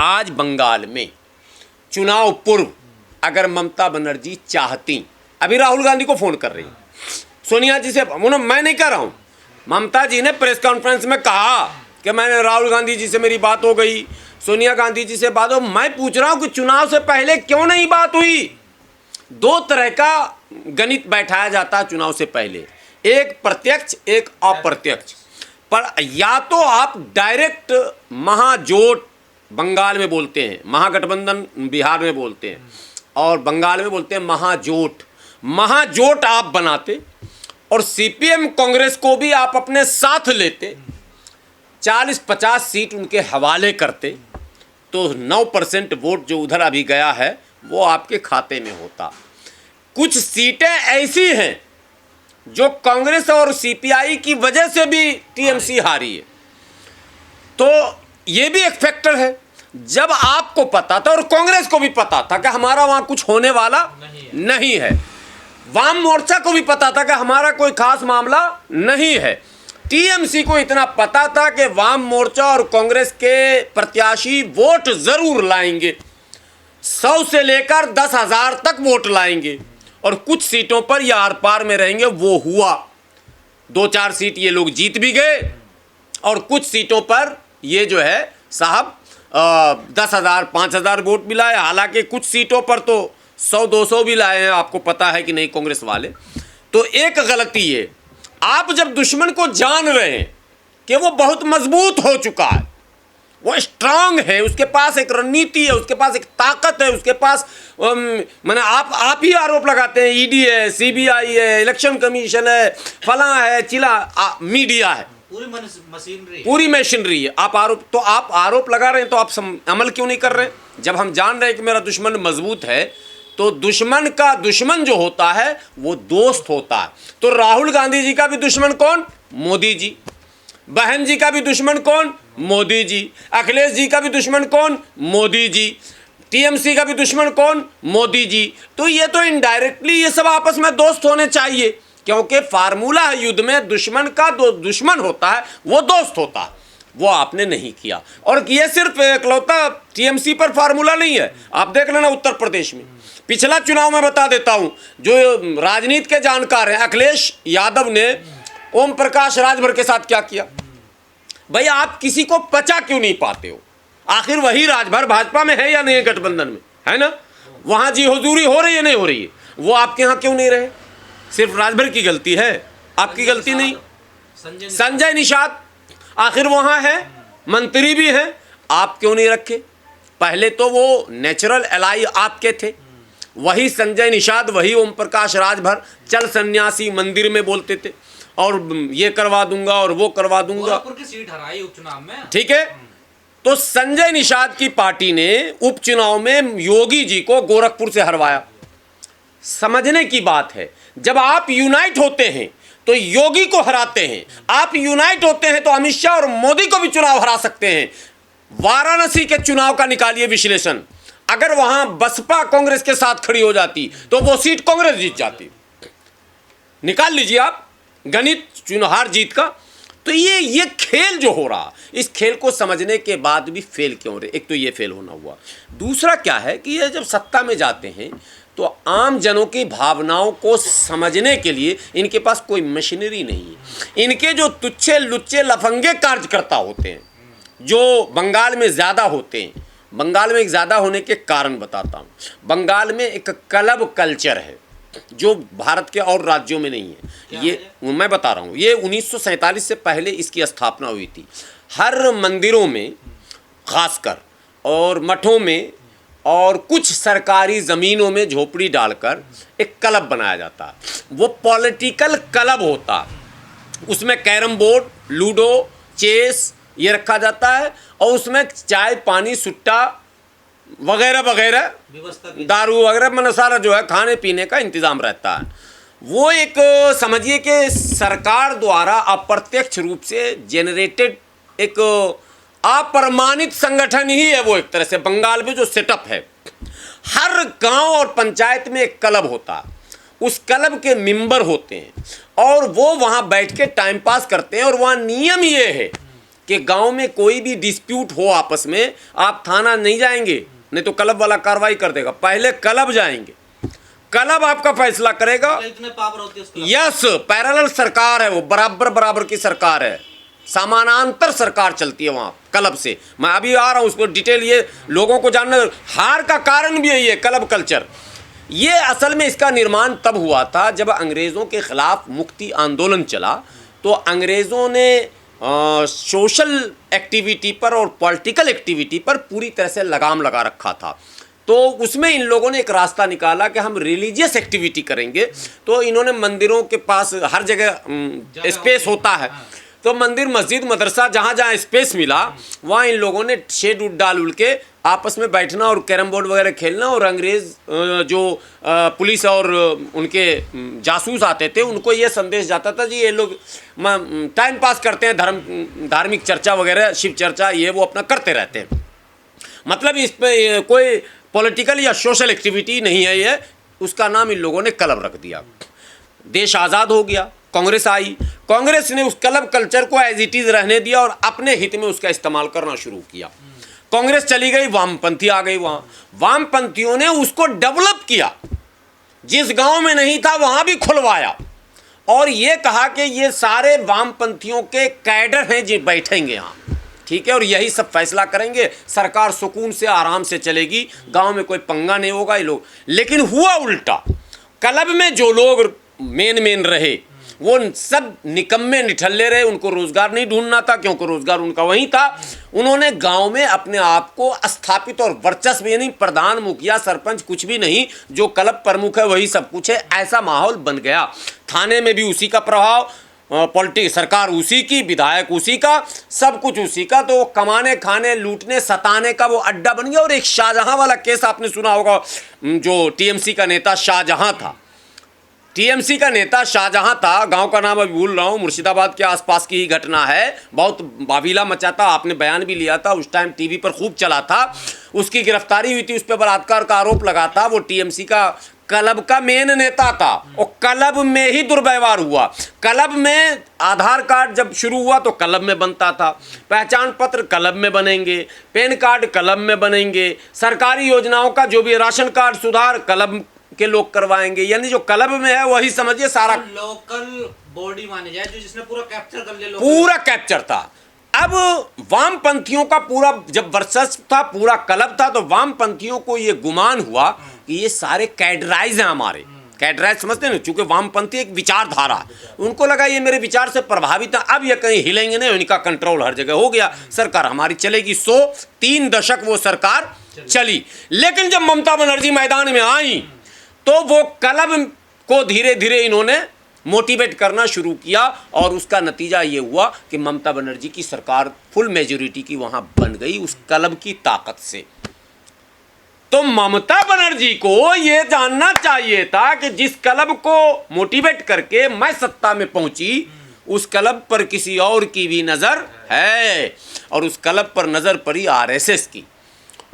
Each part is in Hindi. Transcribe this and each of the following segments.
आज बंगाल में चुनाव पूर्व अगर ममता बनर्जी चाहती, अभी राहुल गांधी को फ़ोन कर रही है, सोनिया जी से, मैं नहीं कर रहा हूँ, ममता जी ने प्रेस कॉन्फ्रेंस में कहा कि मैंने राहुल गांधी जी से मेरी बात हो गई, सोनिया गांधी जी से बात हो। मैं पूछ रहा हूँ कि चुनाव से पहले क्यों नहीं बात हुई? दो तरह का गणित बैठाया जाता है चुनाव से पहले, एक प्रत्यक्ष एक अप्रत्यक्ष। पर या तो आप डायरेक्ट महाजोट बंगाल में बोलते हैं, महागठबंधन बिहार में बोलते हैं, और बंगाल में बोलते हैं महाजोट। महाजोट आप बनाते और सीपीएम कांग्रेस को भी आप अपने साथ लेते, 40-50 सीट उनके हवाले करते, तो 9% वोट जो उधर अभी गया है वो आपके खाते में होता। कुछ सीटें ऐसी हैं जो कांग्रेस और सीपीआई की वजह से भी टीएमसी हारी है, तो ये भी एक फैक्टर है। जब आपको पता था और कांग्रेस को भी पता था कि हमारा वहां कुछ होने वाला नहीं है, वाम मोर्चा को भी पता था कि हमारा कोई खास मामला नहीं है, टीएमसी को इतना पता था कि वाम मोर्चा और कांग्रेस के प्रत्याशी वोट जरूर लाएंगे, 100 से लेकर 10,000 तक वोट लाएंगे और कुछ सीटों पर ये आर पार में रहेंगे। वो हुआ, 2-4 सीट ये लोग जीत भी गए और कुछ सीटों पर ये जो है साहब 10,000 5,000 वोट भी लाए। हालांकि कुछ सीटों पर तो 100-200 भी लाए हैं, आपको पता है कि नहीं कांग्रेस वाले। तो एक गलती है, आप जब दुश्मन को जान रहे हैं कि वो बहुत मजबूत हो चुका है, वो स्ट्रांग है, उसके पास एक रणनीति है, उसके पास एक ताकत है, उसके पास मैंने आप ही आरोप लगाते हैं, ईडी है, सीबीआई है, इलेक्शन कमीशन है, फला है, चिला मीडिया है, पूरी मशीनरी है। आप आरोप लगा रहे हैं, तो आप अमल क्यों नहीं कर रहे हैं? जब हम जान रहे हैं कि मेरा दुश्मन मजबूत है, तो दुश्मन का दुश्मन जो होता है वो दोस्त होता है। तो राहुल गांधी जी का भी दुश्मन कौन? मोदी जी। बहन जी का भी दुश्मन कौन? मोदी जी। अखिलेश जी का भी दुश्मन कौन? मोदी जी। टीएमसी का भी दुश्मन कौन? मोदी जी। तो ये तो इनडायरेक्टली ये सब आपस में दोस्त होने चाहिए, क्योंकि फार्मूला है युद्ध में, दुश्मन का दुश्मन होता है वो दोस्त होता है। वो आपने नहीं किया, और ये सिर्फ इकलौता टीएमसी पर फार्मूला नहीं है। आप देख लेना उत्तर प्रदेश में पिछला चुनाव में, बता देता हूं, जो राजनीति के जानकार हैं, अखिलेश यादव ने ओम प्रकाश राजभर के साथ क्या किया? भाई आप किसी को पचा क्यों नहीं पाते हो? आखिर वही राजभर भाजपा में है या नहीं है? गठबंधन में है ना, वहां जी हुजूरी हो रही है नहीं हो रही है? वो आपके यहां क्यों नहीं रहे? सिर्फ राजभर की गलती है, आपकी गलती नहीं। संजय निषाद आखिर वहां है, मंत्री भी हैं, आप क्यों नहीं रखे? पहले तो वो नेचुरल एलाई आपके थे, वही संजय निषाद, वही ओम प्रकाश राजभर चल सन्यासी मंदिर में बोलते थे और ये करवा दूंगा और वो करवा दूंगा। की सीट हराई उपचुनाव में, ठीक है। तो संजय निषाद की पार्टी ने उपचुनाव में योगी जी को गोरखपुर से हरवाया। समझने की बात है, जब आप यूनाइट होते हैं तो योगी को हराते हैं, आप यूनाइट होते हैं तो अमित शाह और मोदी को भी चुनाव हरा सकते हैं। वाराणसी के चुनाव का निकालिए विश्लेषण, अगर वहां बसपा कांग्रेस के साथ खड़ी हो जाती तो वो सीट कांग्रेस जीत जाती। निकाल लीजिए आप गणित चुनाव जीत का। तो ये खेल जो हो रहा, इस खेल को समझने के बाद भी फेल क्यों हो रहे? एक तो ये फेल होना हुआ, दूसरा क्या है कि ये जब सत्ता में जाते हैं तो आम जनों की भावनाओं को समझने के लिए इनके पास कोई मशीनरी नहीं है। इनके जो तुच्छे लुच्चे लफंगे कार्यकर्ता होते हैं, जो बंगाल में ज़्यादा होते हैं, बंगाल में एक ज़्यादा होने के कारण बताता हूँ। बंगाल में एक क्लब कल्चर है जो भारत के और राज्यों में नहीं है। ये मैं बता रहा हूँ, ये 1947 से पहले इसकी स्थापना हुई थी। हर मंदिरों में खासकर और मठों में और कुछ सरकारी ज़मीनों में झोपड़ी डालकर एक क्लब बनाया जाता है। वो पॉलिटिकल क्लब होता है, उसमें कैरम बोर्ड, लूडो, चेस ये रखा जाता है और उसमें चाय पानी सुट्टा वगैरह वगैरह, दारू वगैरह, मतलब सारा जो है खाने पीने का इंतज़ाम रहता है। वो एक समझिए कि सरकार द्वारा अप्रत्यक्ष रूप से जेनरेटेड एक अप्रमाणित संगठन ही है वो, एक तरह से बंगाल में जो सेटअप है। हर गांव और पंचायत में एक क्लब होता है, उस क्लब के मेंबर होते हैं और वो वहाँ बैठ के टाइम पास करते हैं। और वहाँ नियम ये है कि गांव में कोई भी डिस्प्यूट हो आपस में, आप थाना नहीं जाएंगे, नहीं तो क्लब वाला कार्रवाई कर देगा। पहले क्लब जाएंगे, क्लब आपका फैसला करेगा। इतने पावर होती है उसके। यस, पैरेलल सरकार है वो, बराबर बराबर की सरकार है, समानांतर सरकार चलती है वहाँ क्लब से। मैं अभी आ रहा हूँ उसको डिटेल, ये लोगों को जानना। हार का कारण भी यही है, क्लब कल्चर। ये असल में इसका निर्माण तब हुआ था जब अंग्रेज़ों के खिलाफ मुक्ति आंदोलन चला, तो अंग्रेज़ों ने सोशल एक्टिविटी पर और पॉलिटिकल एक्टिविटी पर पूरी तरह से लगाम लगा रखा था। तो उसमें इन लोगों ने एक रास्ता निकाला कि हम रिलीजियस एक्टिविटी करेंगे। तो इन्होंने मंदिरों के पास हर जगह स्पेस होता है, तो मंदिर, मस्जिद, मदरसा, जहाँ जहाँ स्पेस मिला वहाँ इन लोगों ने शेड उड डाल उल के आपस में बैठना और कैरम बोर्ड वगैरह खेलना। और अंग्रेज़ जो पुलिस और उनके जासूस आते थे, उनको ये संदेश जाता था जी ये लोग टाइम पास करते हैं, धार्मिक चर्चा वगैरह, शिव चर्चा, ये वो अपना करते रहते हैं। मतलब इस पर कोई पॉलिटिकल या सोशल एक्टिविटी नहीं है ये। उसका नाम इन लोगों ने क्लब रख दिया। देश आज़ाद हो गया, कांग्रेस आई, कांग्रेस ने उस क्लब कल्चर को एज इट इज़ रहने दिया और अपने हित में उसका इस्तेमाल करना शुरू किया। कांग्रेस चली गई, वामपंथी आ गई वहाँ, वामपंथियों ने उसको डेवलप किया, जिस गांव में नहीं था वहाँ भी खुलवाया, और ये कहा कि ये सारे वामपंथियों के कैडर हैं जी बैठेंगे यहाँ, ठीक है, और यही सब फैसला करेंगे, सरकार सुकून से आराम से चलेगी, गांव में कोई पंगा नहीं होगा ये लोग। लेकिन हुआ उल्टा, क्लब में जो लोग मेन रहे वो सब निकम्मे निठल्ले रहे, उनको रोजगार नहीं ढूंढना था क्योंकि रोजगार उनका वहीं था। उन्होंने गांव में अपने आप को स्थापित और वर्चस्व, यानी प्रधान, मुखिया, सरपंच कुछ भी नहीं, जो क्लब प्रमुख है वही सब कुछ है, ऐसा माहौल बन गया। थाने में भी उसी का प्रभाव, पॉलिटिक्स, सरकार उसी की, विधायक उसी का, सब कुछ उसी का। तो कमाने, खाने, लूटने, सताने का वो अड्डा बन गया। और एक शाहजहां वाला केस आपने सुना होगा, जो टीएमसी का नेता शाहजहां था, टीएमसी का नेता शाहजहां था, गांव का नाम अभी भूल रहा हूँ, मुर्शिदाबाद के आसपास की ही घटना है, बहुत बाविला मचा था, आपने बयान भी लिया था उस टाइम, टीवी पर खूब चला था। उसकी गिरफ्तारी हुई थी, उस पर बलात्कार का आरोप लगा था। वो टीएमसी का क्लब का मेन नेता था और क्लब में ही दुर्व्यवहार हुआ। क्लब में आधार कार्ड जब शुरू हुआ तो क्लब में बनता था, पहचान पत्र क्लब में बनेंगे, पैन कार्ड क्लब में बनेंगे, सरकारी योजनाओं का जो भी राशन कार्ड सुधार क्लब के लोग करवाएंगे, यानी जो क्लब में है वही समझिए सारा लोकल बॉडी मानी जाए, जो जिसने पूरा कैप्चर कर लिया, पूरा कैप्चर था। अब वामपंथियों का पूरा जब वर्चस्व था, पूरा क्लब था, तो वामपंथियों को ये गुमान हुआ कि ये सारे कैडराइज हैं हमारे। कैडराइज समझते हैं ना, चूंकि वामपंथी एक विचारधारा है, उनको लगा ये मेरे विचार से प्रभावित है, अब ये कहीं हिलेंगे नहीं, इनका कंट्रोल हर जगह हो गया, सरकार हमारी चलेगी। 3 दशक वो सरकार चली। लेकिन जब ममता बनर्जी मैदान में आई तो वो क्लब को धीरे धीरे इन्होंने मोटिवेट करना शुरू किया, और उसका नतीजा ये हुआ कि ममता बनर्जी की सरकार फुल मेजोरिटी की वहां बन गई उस क्लब की ताकत से। तो ममता बनर्जी को ये जानना चाहिए था कि जिस क्लब को मोटिवेट करके मैं सत्ता में पहुंची, उस क्लब पर किसी और की भी नज़र है, और उस क्लब पर नज़र पड़ी आरएसएस की,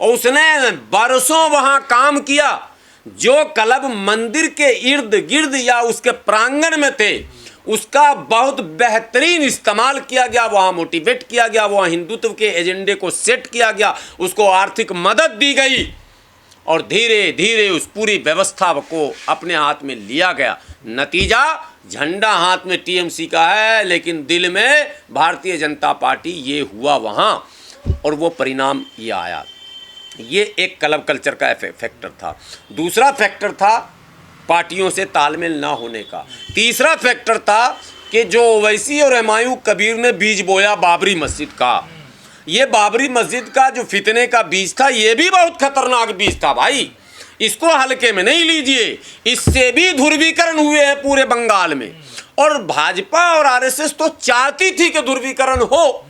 और उसने बरसों वहां काम किया। जो क्लब मंदिर के इर्द गिर्द या उसके प्रांगण में थे, उसका बहुत बेहतरीन इस्तेमाल किया गया, वहाँ मोटिवेट किया गया, वहाँ हिंदुत्व के एजेंडे को सेट किया गया, उसको आर्थिक मदद दी गई, और धीरे धीरे उस पूरी व्यवस्था को अपने हाथ में लिया गया। नतीजा, झंडा हाथ में टीएमसी का है, लेकिन दिल में भारतीय जनता पार्टी, ये हुआ वहाँ, और वो परिणाम ये आया। ये एक क्लब कल्चर का फैक्टर था। दूसरा फैक्टर था पार्टियों से तालमेल ना होने का। तीसरा फैक्टर था कि जो ओवैसी और हुमायूं कबीर ने बीज बोया बाबरी मस्जिद का, ये बाबरी मस्जिद का जो फितने का बीज था, ये भी बहुत खतरनाक बीज था भाई, इसको हल्के में नहीं लीजिए। इससे भी ध्रुवीकरण हुए हैं पूरे बंगाल में, और भाजपा और आरएसएस तो चाहती थी कि ध्रुवीकरण हो,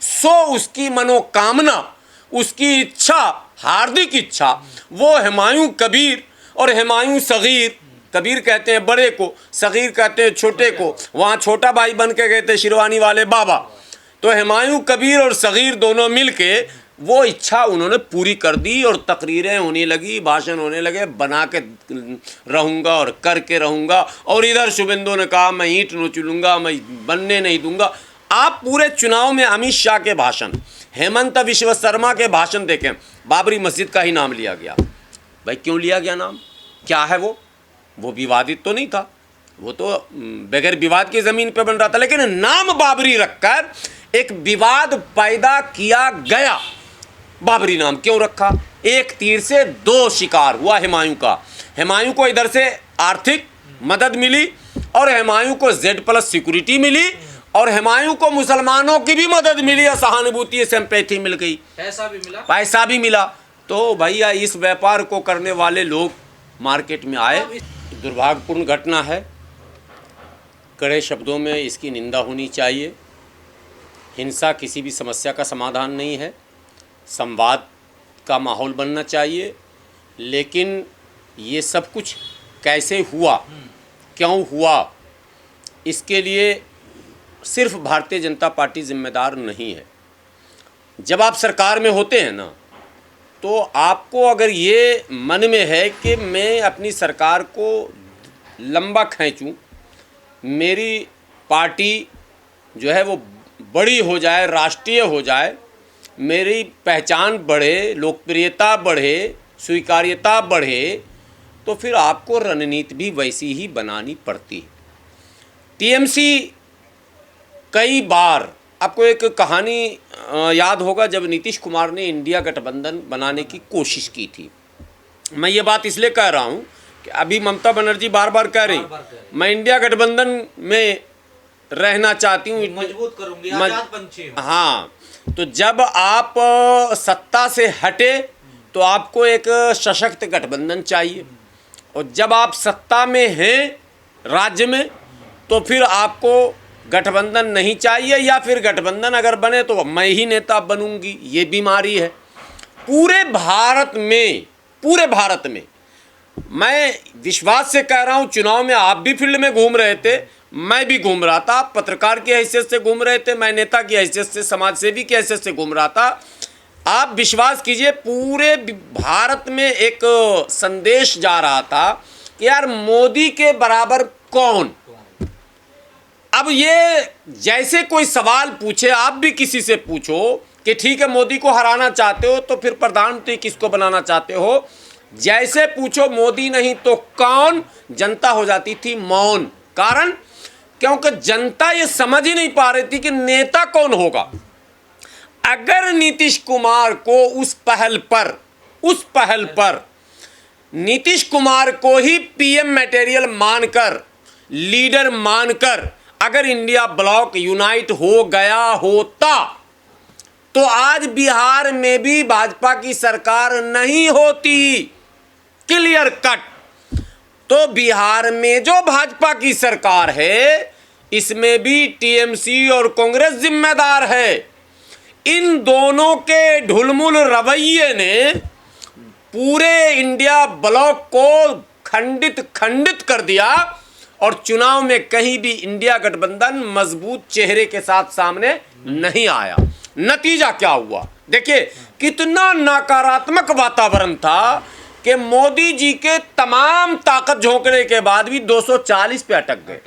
सो उसकी मनोकामना, उसकी इच्छा, हार्दिक इच्छा, वो हुमायूं कबीर और हुमायूं सगीर, कबीर कहते हैं बड़े को, सगीर कहते हैं छोटे को, वहाँ छोटा भाई बन के गए थे शिरवानी वाले बाबा, तो हुमायूं कबीर और सगीर दोनों मिलके वो इच्छा उन्होंने पूरी कर दी, और तकरीरें होने लगी, भाषण होने लगे, बना के रहूँगा और करके रहूँगा। और इधर शुभेंदु ने कहा मैं ईंट नोच लूँगा, मैं बनने नहीं दूँगा। आप पूरे चुनाव में अमित शाह के भाषण, हेमंत बिश्व शर्मा के भाषण देखें, बाबरी मस्जिद का ही नाम लिया गया। भाई क्यों लिया गया नाम? क्या है वो विवादित तो नहीं था, वो तो बगैर विवाद की ज़मीन पे बन रहा था, लेकिन नाम बाबरी रखकर एक विवाद पैदा किया गया। बाबरी नाम क्यों रखा? एक तीर से दो शिकार हुआ हुमायूं का। हुमायूं को इधर से आर्थिक मदद मिली और हुमायूं को Z+ सिक्योरिटी मिली और हुमायूं को मुसलमानों की भी मदद मिली और सहानुभूति सिंपैथी मिल गई, पैसा भी मिला। तो भैया इस व्यापार को करने वाले लोग मार्केट में आए। दुर्भाग्यपूर्ण घटना है, कड़े शब्दों में इसकी निंदा होनी चाहिए। हिंसा किसी भी समस्या का समाधान नहीं है, संवाद का माहौल बनना चाहिए। लेकिन ये सब कुछ कैसे हुआ, क्यों हुआ, इसके लिए सिर्फ भारतीय जनता पार्टी जिम्मेदार नहीं है। जब आप सरकार में होते हैं ना, तो आपको अगर ये मन में है कि मैं अपनी सरकार को लंबा खींचूं, मेरी पार्टी जो है वो बड़ी हो जाए, राष्ट्रीय हो जाए, मेरी पहचान बढ़े, लोकप्रियता बढ़े, स्वीकार्यता बढ़े, तो फिर आपको रणनीति भी वैसी ही बनानी पड़ती है। टीएमसी कई बार, आपको एक कहानी याद होगा, जब नीतीश कुमार ने इंडिया गठबंधन बनाने की कोशिश की थी। मैं ये बात इसलिए कह रहा हूँ कि अभी ममता बनर्जी बार बार कह रही मैं इंडिया गठबंधन में रहना चाहती हूँ, मजबूत करूंगी, आजाद पंछी हूं। हाँ, तो जब आप सत्ता से हटे तो आपको एक सशक्त गठबंधन चाहिए, और जब आप सत्ता में हैं राज्य में तो फिर आपको गठबंधन नहीं चाहिए, या फिर गठबंधन अगर बने तो मैं ही नेता बनूंगी। ये बीमारी है पूरे भारत में। मैं विश्वास से कह रहा हूँ, चुनाव में आप भी फील्ड में घूम रहे थे, मैं भी घूम रहा था, पत्रकार की हैसियत से घूम रहे थे, मैं नेता की हैसियत से, समाजसेवी की हैसियत से घूम रहा था। आप विश्वास कीजिए, पूरे भारत में एक संदेश जा रहा था कि यार मोदी के बराबर कौन। अब ये जैसे कोई सवाल पूछे, आप भी किसी से पूछो कि ठीक है मोदी को हराना चाहते हो तो फिर प्रधानमंत्री किसको बनाना चाहते हो, जैसे पूछो मोदी नहीं तो कौन, जनता हो जाती थी मौन। कारण क्योंकि जनता ये समझ ही नहीं पा रही थी कि नेता कौन होगा। अगर नीतीश कुमार को उस पहल पर नीतीश कुमार को ही पीएम मटेरियल मानकर, लीडर मानकर अगर इंडिया ब्लॉक यूनाइट हो गया होता तो आज बिहार में भी भाजपा की सरकार नहीं होती, क्लियर कट। तो बिहार में जो भाजपा की सरकार है, इसमें भी टीएमसी और कांग्रेस जिम्मेदार है। इन दोनों के ढुलमुल रवैये ने पूरे इंडिया ब्लॉक को खंडित कर दिया और चुनाव में कहीं भी इंडिया गठबंधन मजबूत चेहरे के साथ सामने नहीं आया। नतीजा क्या हुआ देखिए, कितना नकारात्मक वातावरण था कि मोदी जी के तमाम ताकत झोंकने के बाद भी 240 पे अटक गए।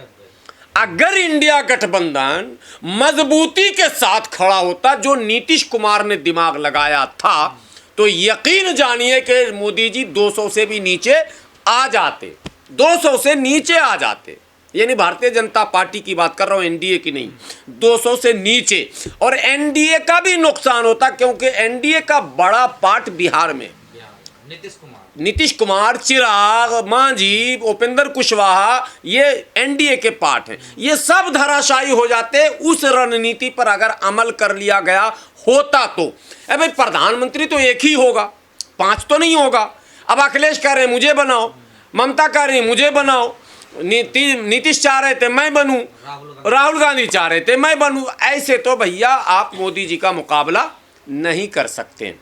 अगर इंडिया गठबंधन मजबूती के साथ खड़ा होता, जो नीतीश कुमार ने दिमाग लगाया था, तो यकीन जानिए कि मोदी जी 200 से भी नीचे आ जाते, 200 से नीचे आ जाते। यानी भारतीय जनता पार्टी की बात कर रहा हूं, एनडीए की नहीं, 200 से नीचे। और एनडीए का भी नुकसान होता, क्योंकि एनडीए का बड़ा पार्ट बिहार में, नीतीश कुमार, चिराग, मांझी, उपेंद्र कुशवाहा, ये एनडीए के पार्ट हैं। ये सब धराशायी हो जाते उस रणनीति पर अगर अमल कर लिया गया होता तो। भाई प्रधानमंत्री तो एक ही होगा, 5 तो नहीं होगा। अब अखिलेश कह रहे हैं मुझे बनाओ, ममता कह रही है मुझे बनाओ, नीतीश चाह रहे थे मैं बनूं, राहुल गांधी चाह रहे थे मैं बनूं। ऐसे तो भैया आप मोदी जी का मुकाबला नहीं कर सकते।